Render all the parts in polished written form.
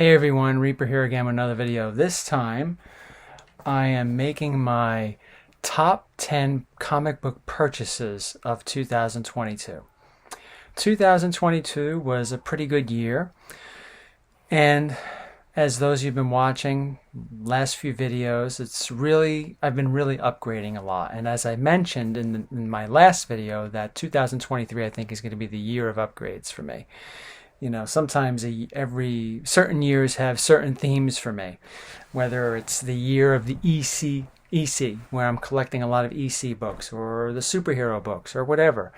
Hey everyone, Reaper here again with another video. This time I am making my top 10 comic book purchases of 2022. 2022 was a pretty good year, and as those you've been watching last few videos, I've been really upgrading a lot. And as I mentioned in my last video, that 2023 I think is going to be the year of upgrades for me. You know, sometimes every certain years have certain themes for me, whether it's the year of the EC, where I'm collecting a lot of EC books, or the superhero books, or whatever.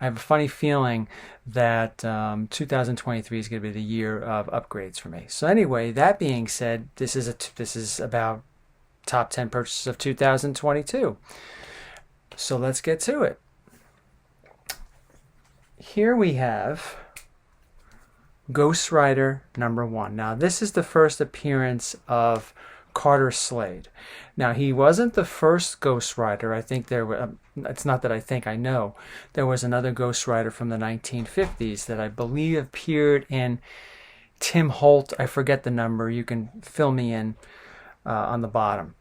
I have a funny feeling that 2023 is going to be the year of upgrades for me. So anyway, that being said, this is about top 10 purchases of 2022. So let's get to it. Here we have Ghost Rider #1. Now, this is the first appearance of Carter Slade. Now, he wasn't the first Ghost Rider. I think it's not that I think, I know. There was another Ghost Rider from the 1950s that I believe appeared in Tim Holt. I forget the number. You can fill me in on the bottom.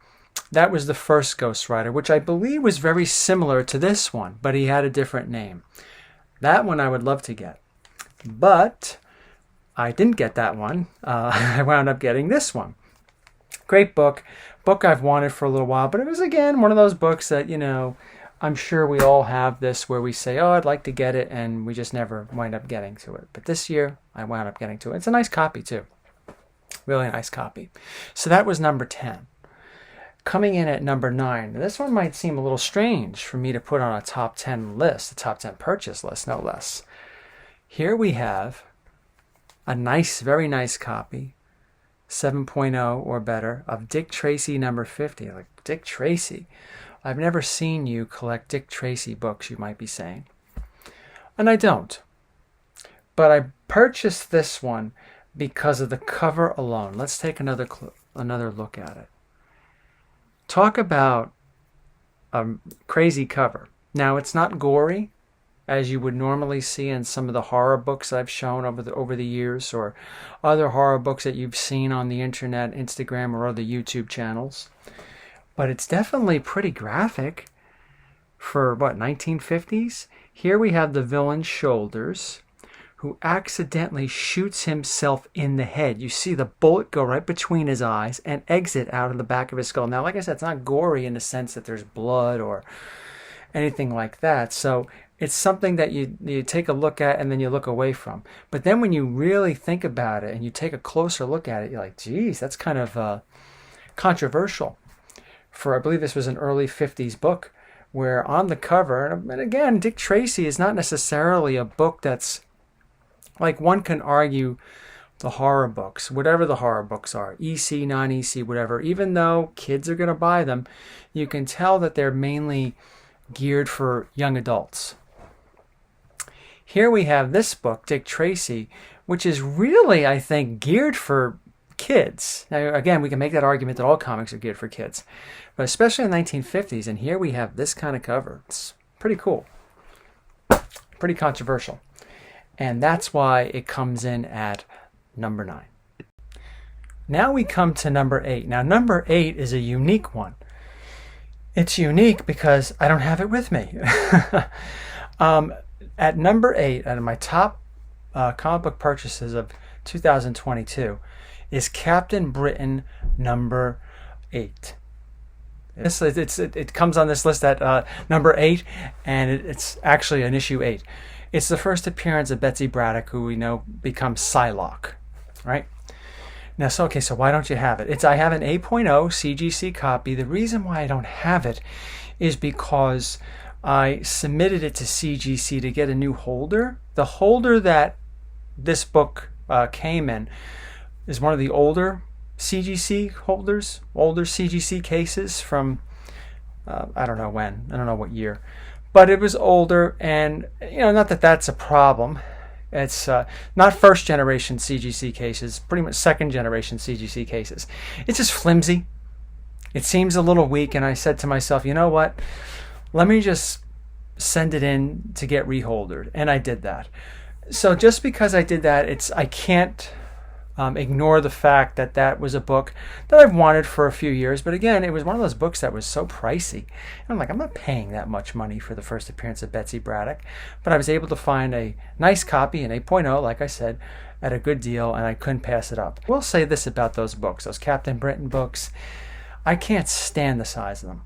That was the first Ghost Rider, which I believe was very similar to this one, but he had a different name. That one I would love to get. But I didn't get that one. I wound up getting this one. Great book I've wanted for a little while, but it was, again, one of those books that, you know, I'm sure we all have this where we say, oh, I'd like to get it, and we just never wind up getting to it. But this year I wound up getting to it. It's a nice copy too, really nice copy. So that was number 10. Coming in at number 9, this one might seem a little strange for me to put on a top 10 list, a top 10 purchase list, no less. Here we have a nice, very nice copy, 7.0 or better, of Dick Tracy #50. Like, Dick Tracy. I've never seen you collect Dick Tracy books, you might be saying. And I don't. But I purchased this one because of the cover alone. Let's take another look at it. Talk about a crazy cover. Now, it's not gory, as you would normally see in some of the horror books I've shown over the years, or other horror books that you've seen on the internet, Instagram, or other YouTube channels. But it's definitely pretty graphic for, 1950s? Here we have the villain's shoulders, who accidentally shoots himself in the head. You see the bullet go right between his eyes and exit out of the back of his skull. Now, like I said, it's not gory in the sense that there's blood or anything like that. So it's something that you take a look at and then you look away from. But then when you really think about it and you take a closer look at it, you're like, geez, that's kind of controversial. I believe this was an early 50s book, where on the cover, and again, Dick Tracy is not necessarily a book that's, like, one can argue the horror books, whatever the horror books are, EC, non-EC, whatever, even though kids are going to buy them, you can tell that they're mainly geared for young adults. Here we have this book, Dick Tracy, which is really, I think, geared for kids. Now, again, we can make that argument that all comics are geared for kids, but especially in the 1950s, and here we have this kind of cover. It's pretty cool, pretty controversial, and that's why it comes in at number 9. Now we come to number 8. Now, number 8 is a unique one. It's unique because I don't have it with me. At number 8, out of my top comic book purchases of 2022, is Captain Britain number 8. It comes on this list at number 8, and it's actually an issue 8. It's the first appearance of Betsy Braddock, who we know becomes Psylocke, right? Now, so why don't you have it? I have an 8.0 CGC copy. The reason why I don't have it is because I submitted it to CGC to get a new holder. The holder that this book came in is one of the older CGC holders, older CGC cases from, I don't know when, I don't know what year. But it was older, and, you know, not that that's a problem. It's not first generation CGC cases, pretty much second generation CGC cases. It's just flimsy. It seems a little weak, and I said to myself, you know what? Let me just send it in to get reholdered, and I did that. So just because I did that, I can't ignore the fact that that was a book that I've wanted for a few years. But again, it was one of those books that was so pricey. And I'm like, I'm not paying that much money for the first appearance of Betsy Braddock. But I was able to find a nice copy, an 8.0, like I said, at a good deal, and I couldn't pass it up. I will say this about those books, those Captain Britain books. I can't stand the size of them.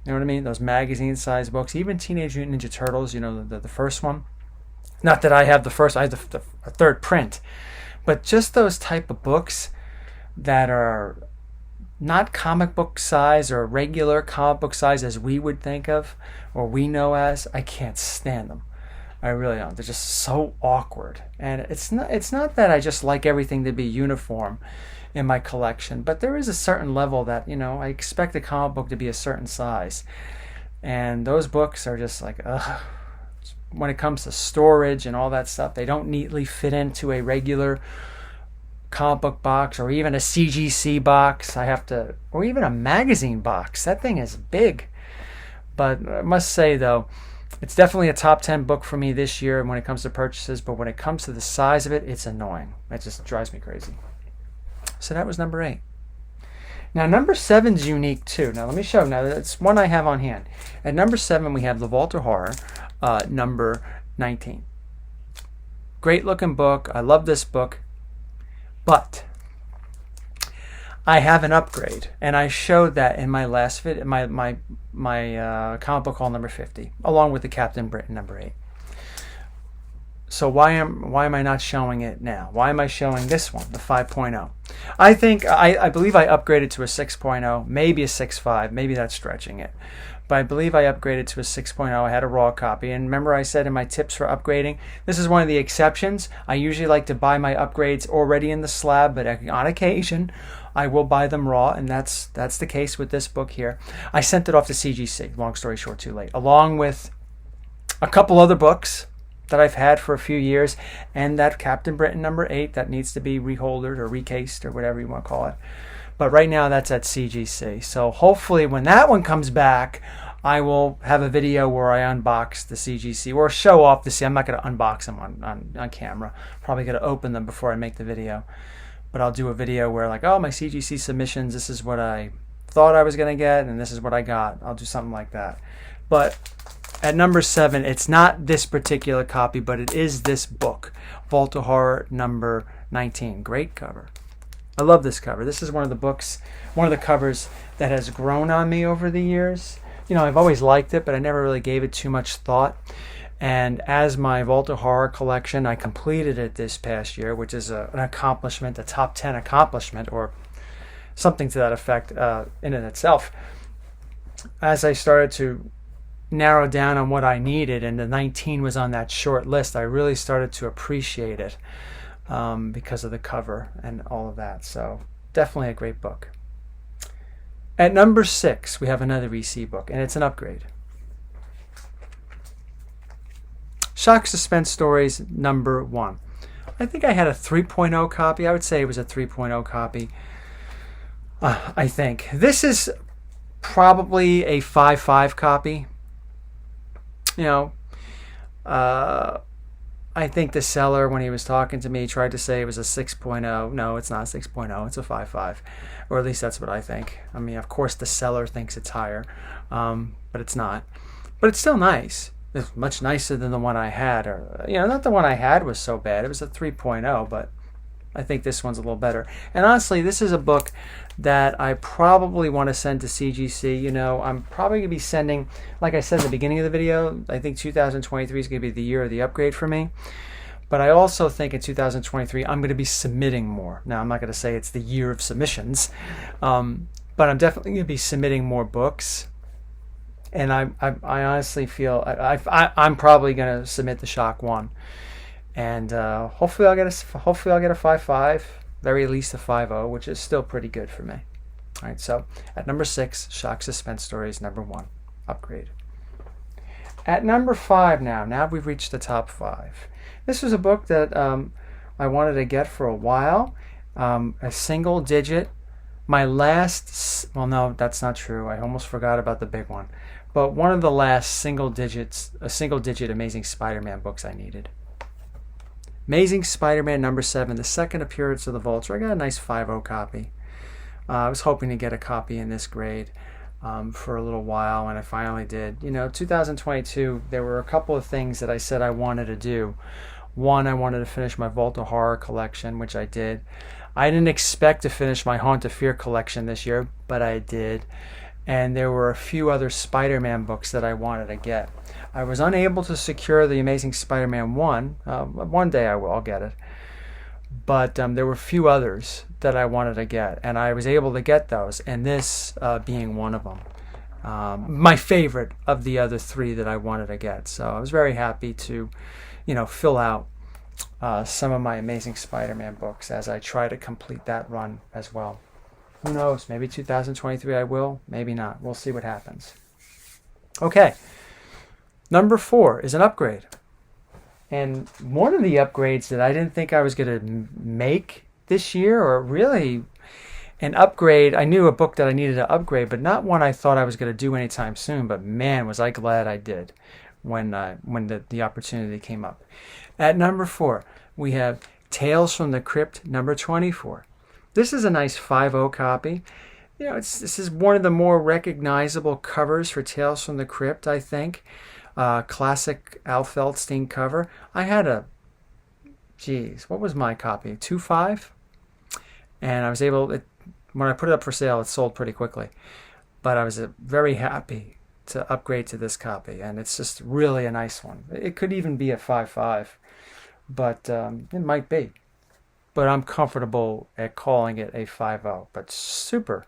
You know what I mean? Those magazine-sized books, even Teenage Mutant Ninja Turtles, you know, the first one. Not that I have the first, I have the third print. But just those type of books that are not comic book size or regular comic book size as we would think of or we know as, I can't stand them. I really don't. They're just so awkward. And it's not that I just like everything to be uniform in my collection, but there is a certain level that, you know, I expect a comic book to be a certain size. And those books are just like, ugh. When it comes to storage and all that stuff, they don't neatly fit into a regular comic book box or even a CGC box. Or even a magazine box. That thing is big. But I must say, though, it's definitely a top 10 book for me this year when it comes to purchases, but when it comes to the size of it, it's annoying. It just drives me crazy. So that was number 8. Now, number 7 is unique, too. Now, let me show. Now, that's one I have on hand. At number 7, we have the Volta Horror, number 19. Great looking book. I love this book. But I have an upgrade, and I showed that in my last video, my comic book haul number 50, along with the Captain Britain number 8. So why am I not showing it now? Why am I showing this one, the 5.0? I believe I upgraded to a 6.0, maybe a 6.5, maybe that's stretching it. But I believe I upgraded to a 6.0. I had a raw copy. And remember I said in my tips for upgrading, this is one of the exceptions. I usually like to buy my upgrades already in the slab, but on occasion, I will buy them raw, and that's the case with this book here. I sent it off to CGC, long story short, too late, along with a couple other books that I've had for a few years, and that Captain Britain number 8 that needs to be reholdered or recased or whatever you want to call it. But right now that's at CGC. So hopefully when that one comes back, I will have a video where I unbox the CGC or show off the C. I'm not going to unbox them on camera. Probably going to open them before I make the video. But I'll do a video where like, oh, my CGC submissions, this is what I thought I was going to get, and this is what I got. I'll do something like that. But at number 7, it's not this particular copy, but it is this book, Volta Horror number 19. Great cover. I love this cover. This is one of the covers that has grown on me over the years. You know, I've always liked it, but I never really gave it too much thought. And as my Volta Horror collection, I completed it this past year, which is an accomplishment, a top 10 accomplishment, or something to that effect in and itself. As I started to narrow down on what I needed, and the 19 was on that short list, I really started to appreciate it because of the cover and all of that. So definitely a great book. At number 6, we have another EC book, and it's an upgrade. Shock Suspense Stories number 1. I think I had a 3.0 copy. I would say it was a 3.0 copy. I think. This is probably a 5.5 copy. You know, I think the seller, when he was talking to me, tried to say it was a 6.0. No, it's not a 6.0. It's a 5.5. Or at least that's what I think. I mean, of course, the seller thinks it's higher, but it's not. But it's still nice. It's much nicer than the one I had. Or, you know, not the one I had was so bad. It was a 3.0, but I think this one's a little better. And honestly, this is a book that I probably want to send to CGC. You know, I'm probably going to be sending, like I said at the beginning of the video, I think 2023 is going to be the year of the upgrade for me. But I also think in 2023, I'm going to be submitting more. Now, I'm not going to say it's the year of submissions, but I'm definitely going to be submitting more books. And I honestly feel I'm probably going to submit the Shock one. And hopefully I'll get a 5.5, very least a 5.0, which is still pretty good for me. All right, so at number 6, Shock Suspense Stories number 1, upgrade. At number 5 now we've reached the top 5. This was a book that I wanted to get for a while, a single digit. My last, well, no, that's not true. I almost forgot about the big one. But one of the last single digit Amazing Spider-Man books I needed. Amazing Spider-Man number 7, the second appearance of the Vulture. I got a nice 5.0 copy. I was hoping to get a copy in this grade for a little while, and I finally did. You know, 2022, there were a couple of things that I said I wanted to do. One, I wanted to finish my Volta Horror collection, which I did. I didn't expect to finish my Haunt of Fear collection this year, but I did. And there were a few other Spider-Man books that I wanted to get. I was unable to secure the Amazing Spider-Man 1. One day I'll get it. But there were a few others that I wanted to get, and I was able to get those, and this being one of them. My favorite of the other 3 that I wanted to get. So I was very happy to, you know, fill out some of my Amazing Spider-Man books as I try to complete that run as well. Who knows? Maybe 2023 I will, maybe not. We'll see what happens. Okay. Number 4 is an upgrade. And one of the upgrades that I didn't think I was going to make this year, or really an upgrade, I knew a book that I needed to upgrade, but not one I thought I was going to do anytime soon. But man, was I glad I did when the opportunity came up. At number 4, we have Tales from the Crypt number 24. This is a nice 5.0 copy. You know, this is one of the more recognizable covers for Tales from the Crypt, I think. Classic Al Feldstein cover. I had what was my copy? 2.5? And I was able, when I put it up for sale, it sold pretty quickly. But I was very happy to upgrade to this copy, and it's just really a nice one. It could even be a 5.5, but it might be. But I'm comfortable at calling it a 5.0. But super,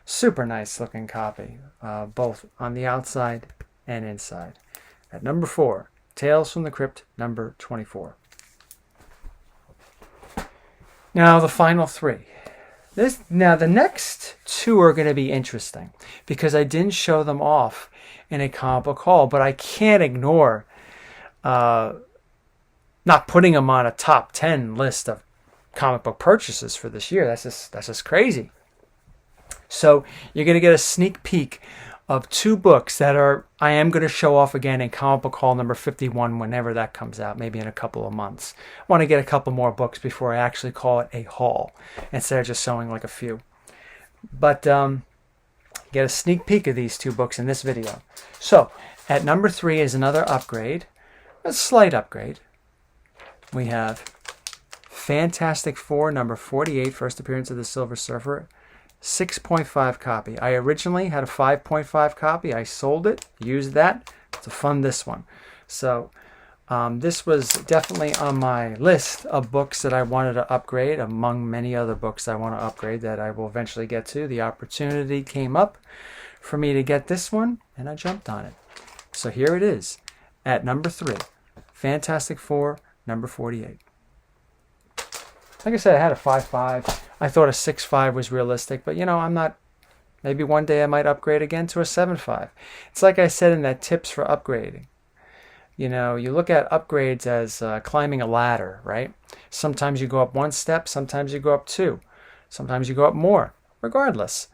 super nice looking copy, both on the outside and inside. At number 4, Tales from the Crypt number 24. Now the final 3. Now the next 2 are going to be interesting because I didn't show them off in a comic book haul, but I can't ignore not putting them on a top 10 list of comic book purchases for this year. That's just crazy. So you're going to get a sneak peek of 2 books that I am going to show off again in comic book haul number 51 whenever that comes out, maybe in a couple of months. I want to get a couple more books before I actually call it a haul instead of just showing like a few. But get a sneak peek of these 2 books in this video. So at number 3 is another upgrade, a slight upgrade. We have Fantastic Four number 48, first appearance of the Silver Surfer. 6.5 copy. I originally had a 5.5 copy. I sold it, used that to fund this one. So this was definitely on my list of books that I wanted to upgrade, among many other books I want to upgrade that I will eventually get to. The opportunity came up for me to get this one, and I jumped on it. So here it is at number 3, Fantastic Four number 48. Like I said, I had a 5.5. I thought a 6.5 was realistic, but you know, I'm not. Maybe one day I might upgrade again to a 7.5. It's like I said in that tips for upgrading. You know, you look at upgrades as climbing a ladder, right? Sometimes you go up 1 step, sometimes you go up 2, sometimes you go up more. Regardless,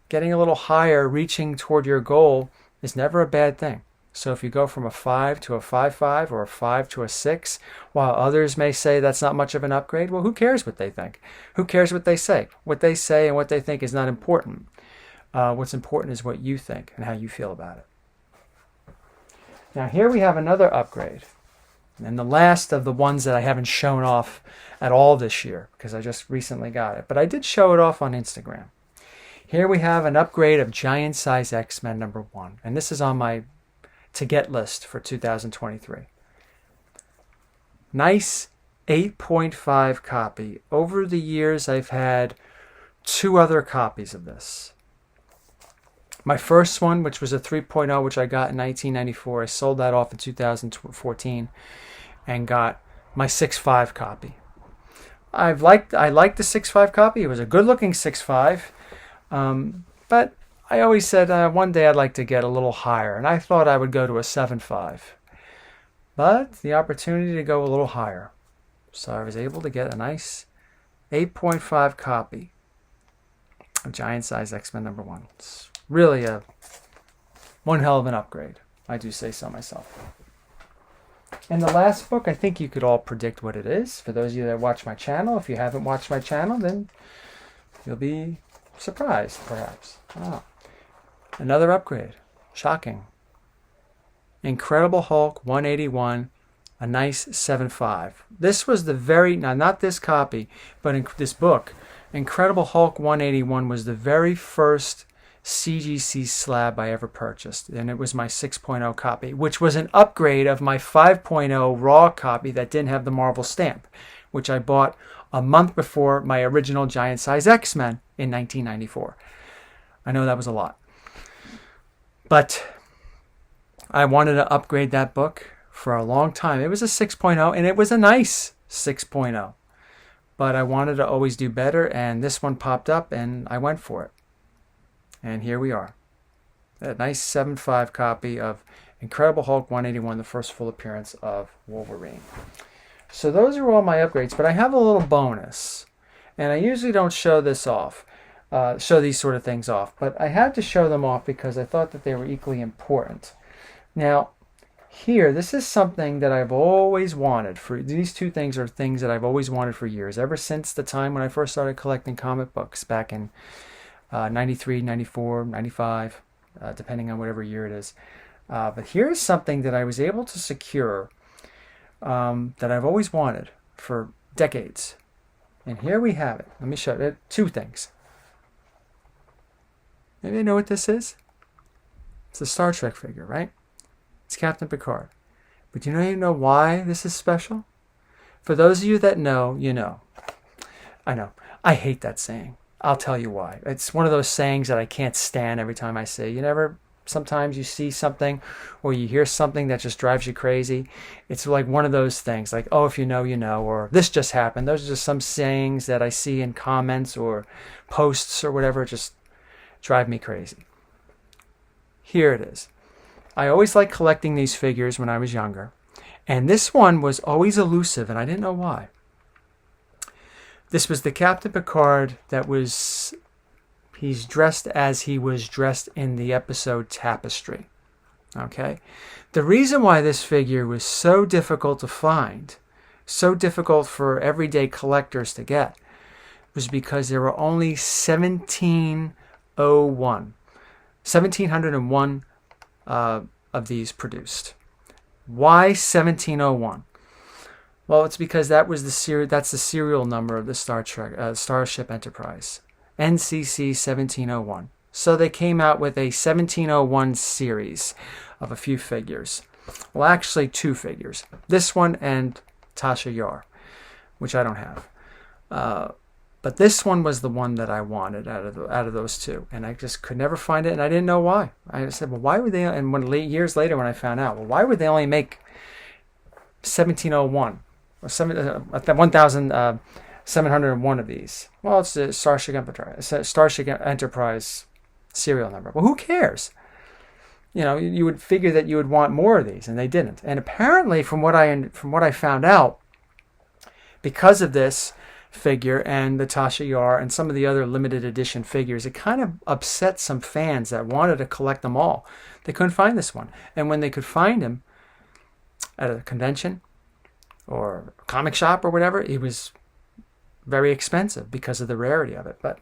getting a little higher, reaching toward your goal is never a bad thing. So if you go from a 5 to a 5.5 or a 5 to a 6, while others may say that's not much of an upgrade, well, who cares what they think? Who cares what they say? What they say and what they think is not important. What's important is what you think and how you feel about it. Now here we have another upgrade. And the last of the ones that I haven't shown off at all this year because I just recently got it. But I did show it off on Instagram. Here we have an upgrade of Giant Size XMen number 1. And this is on my to get list for 2023. Nice 8.5 copy. Over the years, I've had 2 other copies of this. My first one, which was a 3.0, which I got in 1994, I sold that off in 2014 and got my 6.5 copy. I liked the 6.5 copy. It was a good-looking 6.5, but I always said one day I'd like to get a little higher, and I thought I would go to a 7.5. But the opportunity to go a little higher. So I was able to get a nice 8.5 copy of Giant Size X-Men number 1. It's really one hell of an upgrade. I do say so myself. And the last book, I think you could all predict what it is. For those of you that watch my channel, if you haven't watched my channel, then you'll be surprised, perhaps. Oh. Another upgrade. Shocking. Incredible Hulk 181, a nice 7.5. This was the very, now not this copy, but in this book, Incredible Hulk 181 was the very first CGC slab I ever purchased, and it was my 6.0 copy, which was an upgrade of my 5.0 raw copy that didn't have the Marvel stamp, which I bought a month before my original giant size X-Men in 1994. I know that was a lot, but I wanted to upgrade that book for a long time. It was a 6.0, and it was a nice 6.0, but I wanted to always do better, and this one popped up, and I went for it. And here we are. A nice 7.5 copy of Incredible Hulk 181, the first full appearance of Wolverine. So those are all my upgrades, but I have a little bonus. And I usually don't show this off, show these sort of things off, but I had to show them off because I thought that they were equally important. Now, here, this is something that I've always wanted. These two things are things that I've always wanted for years, ever since the time when I first started collecting comic books back in 93, 94, 95, depending on whatever year it is. But here's something that I was able to secure that I've always wanted for decades. And here we have it. Let me show you two things. Maybe you know what this is? It's a Star Trek figure, right? It's Captain Picard. But do you know why this is special? For those of you that know, you know. I know. I hate that saying. I'll tell you why. It's one of those sayings that I can't stand every time I say. Sometimes you see something or you hear something that just drives you crazy. It's like one of those things, like, oh, if you know, you know, or this just happened. Those are just some sayings that I see in comments or posts or whatever, just drive me crazy. Here it is. I always liked collecting these figures when I was younger. And this one was always elusive, and I didn't know why. This was the Captain Picard that was, he's dressed as he was dressed in the episode Tapestry. Okay? The reason why this figure was so difficult to find, so difficult for everyday collectors to get, was because there were only 1,701 of these produced. Why 1701? Well, it's because that's the serial number of the Starship Enterprise, NCC 1701. So they came out with a 1701 series of a few figures. Well, actually, two figures. This one and Tasha Yar, which I don't have. But this one was the one that I wanted out of those two, and I just could never find it, and I didn't know why. I said, well, why would they? And years later, when I found out, well, why would they only make 1701 or 1,701 of these? Well, it's the Starship Enterprise serial number. Well, who cares? You would figure that you would want more of these, and they didn't. And apparently, from what I found out, because of this figure and the Tasha Yar and some of the other limited edition figures, it kind of upset some fans that wanted to collect them all. They couldn't find this one. And when they could find him at a convention or a comic shop or whatever, it was very expensive because of the rarity of it. But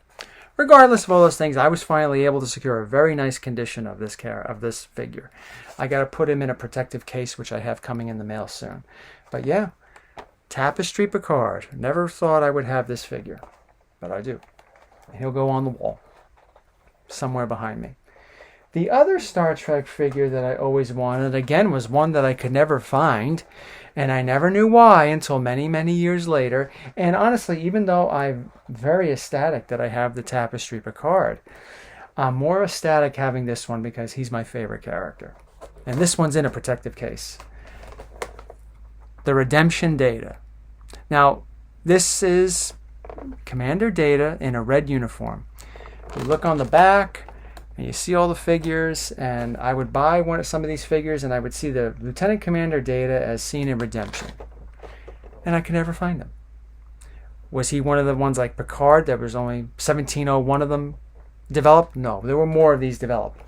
regardless of all those things, I was finally able to secure a very nice condition of this figure. I got to put him in a protective case, which I have coming in the mail soon. But yeah, Tapestry Picard. Never thought I would have this figure, but I do. And he'll go on the wall somewhere behind me. The other Star Trek figure that I always wanted, again, was one that I could never find, and I never knew why until many, many years later. And honestly, even though I'm very ecstatic that I have the Tapestry Picard, I'm more ecstatic having this one because he's my favorite character. And this one's in a protective case. The Redemption Data. Some this is Commander Data in a red uniform. You look on the back and you see all the figures, and I would buy some of these figures and I would see the Lieutenant Commander Data as seen in Redemption. And I could never find him. Was he one of the ones like Picard that was only 1701 of them developed? No, there were more of these developed.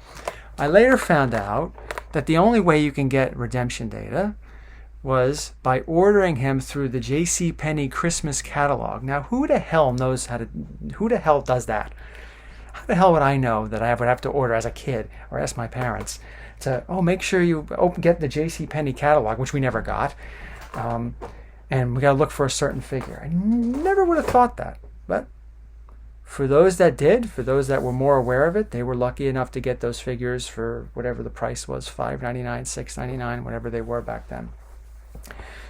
I later found out that the only way you can get Redemption Data was by ordering him through the JCPenney Christmas catalog. Now, who the hell knows who the hell does that? How the hell would I know that I would have to order as a kid or ask my parents to, make sure you get the JCPenney catalog, which we never got. And we got to look for a certain figure. I never would have thought that. But for those that did, for those that were more aware of it, they were lucky enough to get those figures for whatever the price was, $5.99, $6.99, whatever they were back then.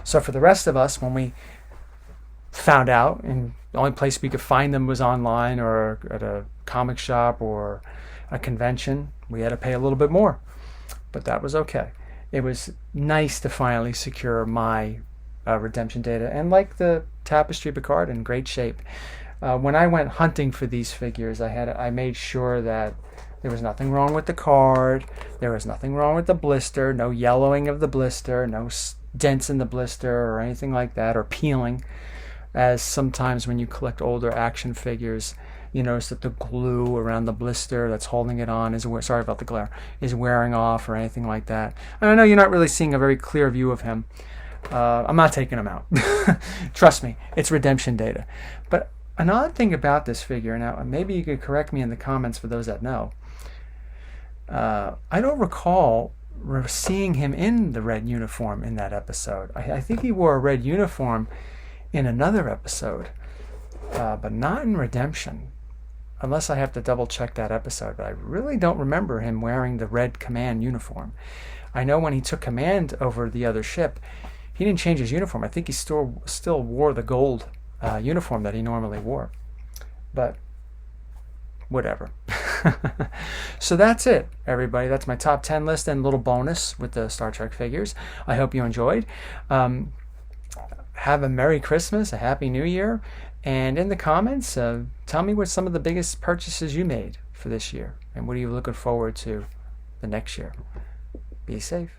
So for the rest of us, when we found out, and the only place we could find them was online or at a comic shop or a convention, we had to pay a little bit more. But that was okay. It was nice to finally secure my redemption data, and like the Tapestry Picard, in great shape. When I went hunting for these figures, I made sure that there was nothing wrong with the card, there was nothing wrong with the blister, no yellowing of the blister, no dents in the blister or anything like that, or peeling, as sometimes when you collect older action figures, you notice that the glue around the blister that's holding it on is wearing off or anything like that. And I know you're not really seeing a very clear view of him. I'm not taking him out. Trust me, it's redemption data. But an odd thing about this figure, now maybe you could correct me in the comments for those that know, I don't recall seeing him in the red uniform in that episode. I think he wore a red uniform in another episode, but not in Redemption, unless I have to double check that episode. But I really don't remember him wearing the red command uniform. I know when he took command over the other ship, he didn't change his uniform. I think he still wore the gold uniform that he normally wore. But whatever. So that's it, everybody. That's my top 10 list and a little bonus with the Star Trek figures. I hope you enjoyed. Have a Merry Christmas, a Happy New Year, and in the comments, tell me what some of the biggest purchases you made for this year, and what are you looking forward to the next year. Be safe.